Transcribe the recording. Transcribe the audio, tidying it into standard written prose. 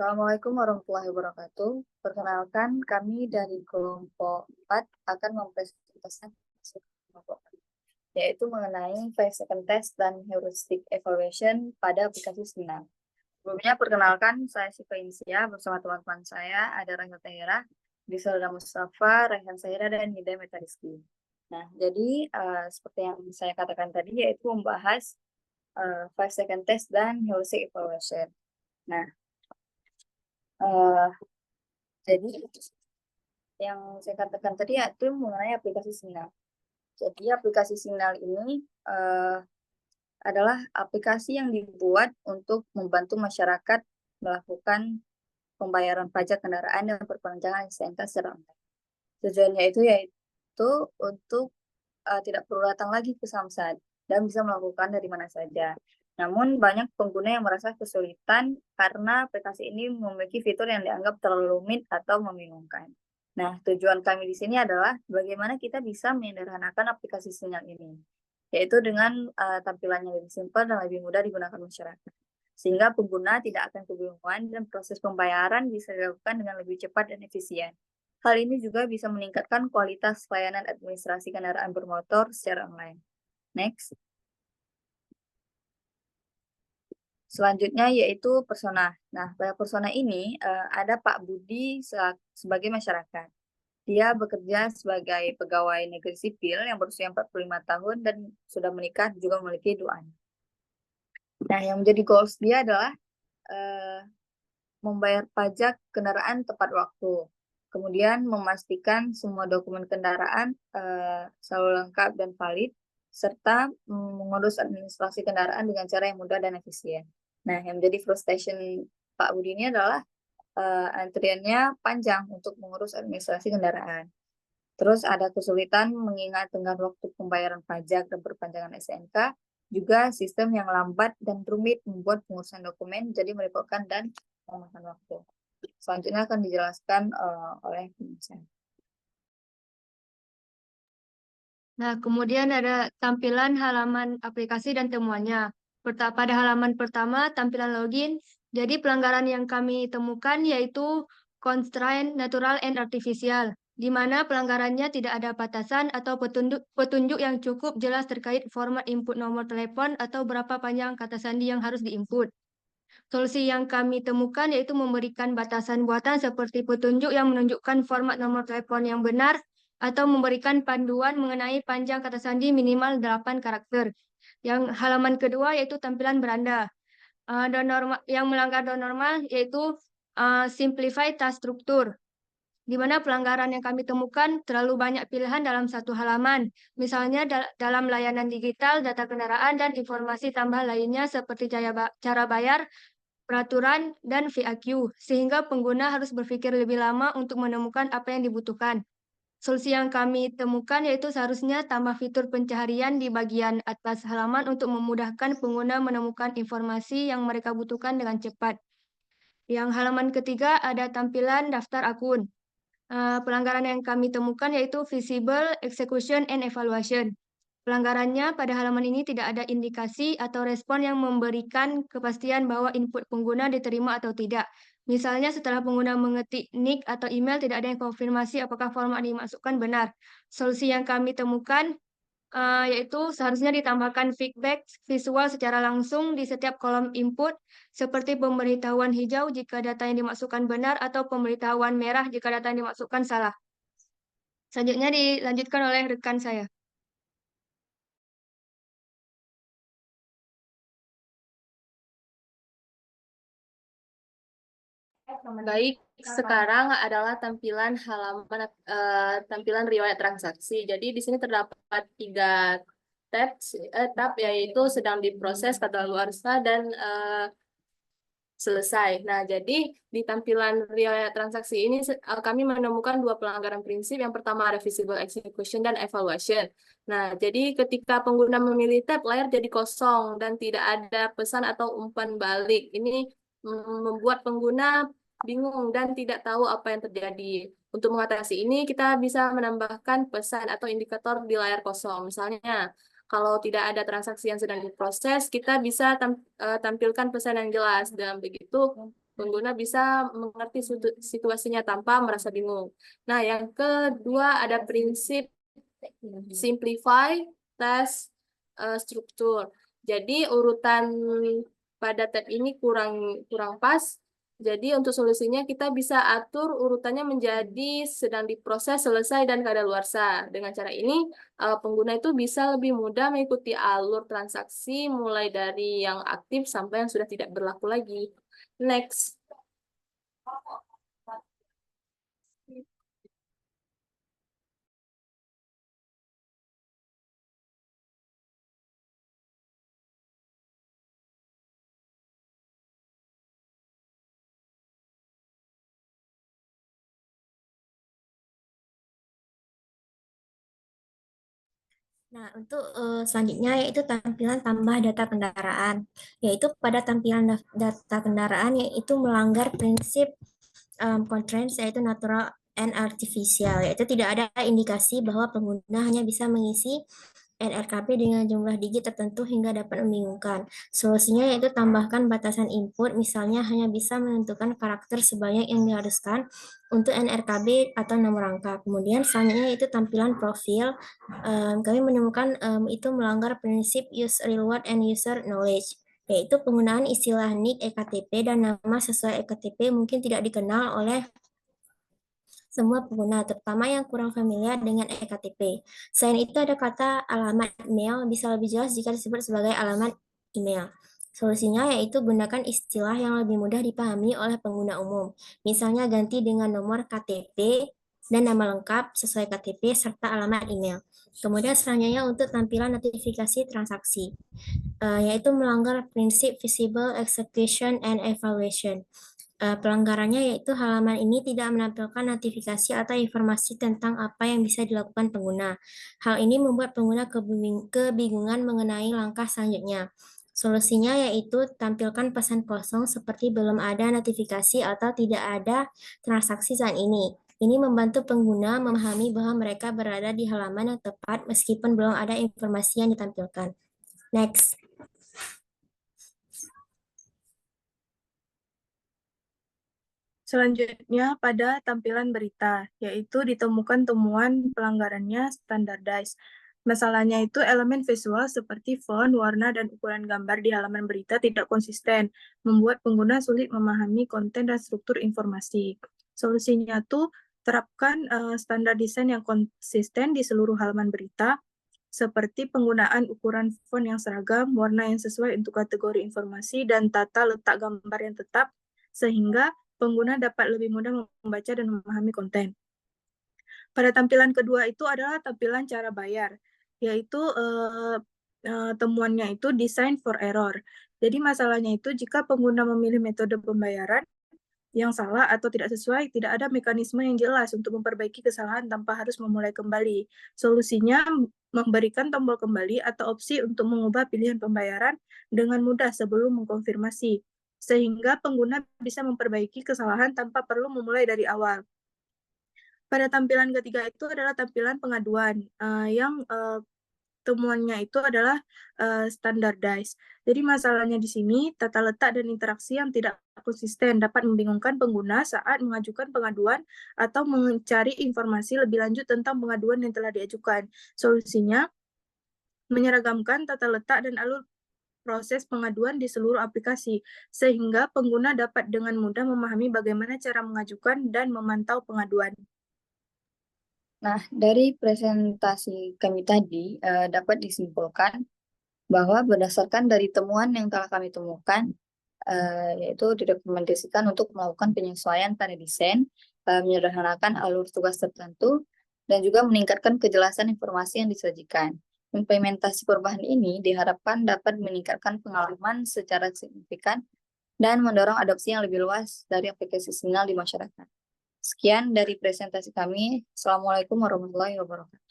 Assalamualaikum warahmatullahi wabarakatuh. Perkenalkan, kami dari kelompok 4 akan mempresentasikan kelompok, yaitu mengenai 5 second test dan heuristic evaluation pada aplikasi Sinar. Sebelumnya, perkenalkan, saya Siva Insia bersama teman-teman saya, ada Rahel Tahira, Diselda Mustafa, Rehan Sahira, dan Hidayah Metariski. Nah, jadi seperti yang saya katakan tadi, yaitu membahas 5 second test dan heuristic evaluation. Nah, eh, jadi yang saya katakan tadi itu mengenai aplikasi Signal. Jadi aplikasi Signal ini adalah aplikasi yang dibuat untuk membantu masyarakat melakukan pembayaran pajak kendaraan dan perpanjangan STNK secara online. Tujuannya itu yaitu untuk tidak perlu datang lagi ke Samsat dan bisa melakukan dari mana saja. Namun banyak pengguna yang merasa kesulitan karena aplikasi ini memiliki fitur yang dianggap terlalu rumit atau membingungkan. Nah, tujuan kami di sini adalah bagaimana kita bisa menyederhanakan aplikasi Sinyal ini, yaitu dengan tampilannya lebih simpel dan lebih mudah digunakan masyarakat. Sehingga pengguna tidak akan kebingungan dan proses pembayaran bisa dilakukan dengan lebih cepat dan efisien. Hal ini juga bisa meningkatkan kualitas layanan administrasi kendaraan bermotor secara online. Next. Selanjutnya yaitu persona. Nah, pada persona ini ada Pak Budi sebagai masyarakat. Dia bekerja sebagai pegawai negeri sipil yang berusia 45 tahun dan sudah menikah, juga memiliki 2 anak. Nah, yang menjadi goals dia adalah membayar pajak kendaraan tepat waktu. Kemudian memastikan semua dokumen kendaraan selalu lengkap dan valid, serta mengurus administrasi kendaraan dengan cara yang mudah dan efisien. Nah, yang menjadi frustration Pak Budi ini adalah antriannya panjang untuk mengurus administrasi kendaraan. Terus ada kesulitan mengingat tenggat waktu pembayaran pajak dan perpanjangan SNK, juga sistem yang lambat dan rumit membuat pengurusan dokumen jadi merepotkan dan memakan waktu. Selanjutnya akan dijelaskan oleh saya. Nah, kemudian ada tampilan halaman aplikasi dan temuannya. Pada halaman pertama, tampilan login. Jadi pelanggaran yang kami temukan yaitu constraint natural and artificial, di mana pelanggarannya tidak ada batasan atau petunjuk yang cukup jelas terkait format input nomor telepon atau berapa panjang kata sandi yang harus diinput. Solusi yang kami temukan yaitu memberikan batasan buatan seperti petunjuk yang menunjukkan format nomor telepon yang benar atau memberikan panduan mengenai panjang kata sandi minimal 8 karakter. Yang halaman kedua yaitu tampilan beranda. Yang melanggar don normal yaitu simplify task struktur, di mana pelanggaran yang kami temukan terlalu banyak pilihan dalam satu halaman. Misalnya dalam layanan digital, data kendaraan, dan informasi tambahan lainnya seperti cara bayar, peraturan, dan FAQ, sehingga pengguna harus berpikir lebih lama untuk menemukan apa yang dibutuhkan. Solusi yang kami temukan yaitu seharusnya tambah fitur pencaharian di bagian atas halaman untuk memudahkan pengguna menemukan informasi yang mereka butuhkan dengan cepat. Yang halaman ketiga ada tampilan daftar akun. Pelanggaran yang kami temukan yaitu visible, execution, and evaluation. Pelanggarannya pada halaman ini tidak ada indikasi atau respon yang memberikan kepastian bahwa input pengguna diterima atau tidak. Misalnya setelah pengguna mengetik nick atau email, tidak ada yang konfirmasi apakah format dimasukkan benar. Solusi yang kami temukan yaitu seharusnya ditambahkan feedback visual secara langsung di setiap kolom input, seperti pemberitahuan hijau jika data yang dimasukkan benar atau pemberitahuan merah jika data yang dimasukkan salah. Selanjutnya dilanjutkan oleh rekan saya. Baik, sekarang adalah tampilan halaman tampilan riwayat transaksi. Jadi di sini terdapat 3 tab yaitu sedang diproses, kadaluarsa, dan selesai. Nah, jadi di tampilan riwayat transaksi ini kami menemukan 2 pelanggaran prinsip. Yang pertama ada visible execution dan evaluation. Nah, jadi ketika pengguna memilih tab, layar jadi kosong dan tidak ada pesan atau umpan balik. Ini membuat pengguna bingung dan tidak tahu apa yang terjadi. Untuk mengatasi ini, kita bisa menambahkan pesan atau indikator di layar kosong. Misalnya, kalau tidak ada transaksi yang sedang diproses, kita bisa tampilkan pesan yang jelas. Dan begitu, pengguna bisa mengerti situasinya tanpa merasa bingung. Nah, yang kedua ada prinsip simplify, test, struktur. Jadi urutan pada tab ini kurang pas. Jadi untuk solusinya kita bisa atur urutannya menjadi sedang diproses, selesai, dan kadaluarsa. Dengan cara ini pengguna itu bisa lebih mudah mengikuti alur transaksi mulai dari yang aktif sampai yang sudah tidak berlaku lagi. Next. Nah, untuk selanjutnya yaitu tampilan tambah data kendaraan. Yaitu pada tampilan data kendaraan yaitu melanggar prinsip constraints yaitu natural and artificial, yaitu tidak ada indikasi bahwa pengguna hanya bisa mengisi NRKP dengan jumlah digit tertentu hingga dapat membingungkan. Solusinya yaitu tambahkan batasan input, misalnya hanya bisa menentukan karakter sebanyak yang diharuskan untuk NRKB atau nomor angka. Kemudian selanjutnya yaitu tampilan profil. Kami menemukan itu melanggar prinsip use reward and user knowledge, yaitu penggunaan istilah nick EKTP dan nama sesuai EKTP mungkin tidak dikenal oleh semua pengguna, terutama yang kurang familiar dengan EKTP. Selain itu ada kata alamat email, bisa lebih jelas jika disebut sebagai alamat email. Solusinya yaitu gunakan istilah yang lebih mudah dipahami oleh pengguna umum. Misalnya ganti dengan nomor KTP dan nama lengkap sesuai KTP serta alamat email. Kemudian selanjutnya untuk tampilan notifikasi transaksi, yaitu melanggar prinsip visible execution and evaluation. Pelanggarannya yaitu halaman ini tidak menampilkan notifikasi atau informasi tentang apa yang bisa dilakukan pengguna. Hal ini membuat pengguna kebingungan mengenai langkah selanjutnya. Solusinya yaitu tampilkan pesan kosong seperti belum ada notifikasi atau tidak ada transaksi saat ini. Ini membantu pengguna memahami bahwa mereka berada di halaman yang tepat meskipun belum ada informasi yang ditampilkan. Next. Selanjutnya pada tampilan berita, yaitu ditemukan temuan pelanggarannya standardized. Masalahnya itu elemen visual seperti font, warna, dan ukuran gambar di halaman berita tidak konsisten, membuat pengguna sulit memahami konten dan struktur informasi. Solusinya tuh terapkan standar desain yang konsisten di seluruh halaman berita, seperti penggunaan ukuran font yang seragam, warna yang sesuai untuk kategori informasi, dan tata letak gambar yang tetap, sehingga pengguna dapat lebih mudah membaca dan memahami konten. Pada tampilan kedua itu adalah tampilan cara bayar, yaitu temuannya itu design for error. Jadi masalahnya itu jika pengguna memilih metode pembayaran yang salah atau tidak sesuai, tidak ada mekanisme yang jelas untuk memperbaiki kesalahan tanpa harus memulai kembali. Solusinya memberikan tombol kembali atau opsi untuk mengubah pilihan pembayaran dengan mudah sebelum mengkonfirmasi, sehingga pengguna bisa memperbaiki kesalahan tanpa perlu memulai dari awal. Pada tampilan ketiga itu adalah tampilan pengaduan, yang temuannya itu adalah standardized. Jadi masalahnya di sini, tata letak dan interaksi yang tidak konsisten dapat membingungkan pengguna saat mengajukan pengaduan atau mencari informasi lebih lanjut tentang pengaduan yang telah diajukan. Solusinya, menyeragamkan tata letak dan alur proses pengaduan di seluruh aplikasi, sehingga pengguna dapat dengan mudah memahami bagaimana cara mengajukan dan memantau pengaduan. Nah, dari presentasi kami tadi dapat disimpulkan bahwa berdasarkan dari temuan yang telah kami temukan, yaitu direkomendasikan untuk melakukan penyesuaian pada desain, menyederhanakan alur tugas tertentu, dan juga meningkatkan kejelasan informasi yang disajikan. Implementasi perubahan ini diharapkan dapat meningkatkan pengalaman secara signifikan dan mendorong adopsi yang lebih luas dari aplikasi Signal di masyarakat. Sekian dari presentasi kami. Assalamualaikum warahmatullahi wabarakatuh.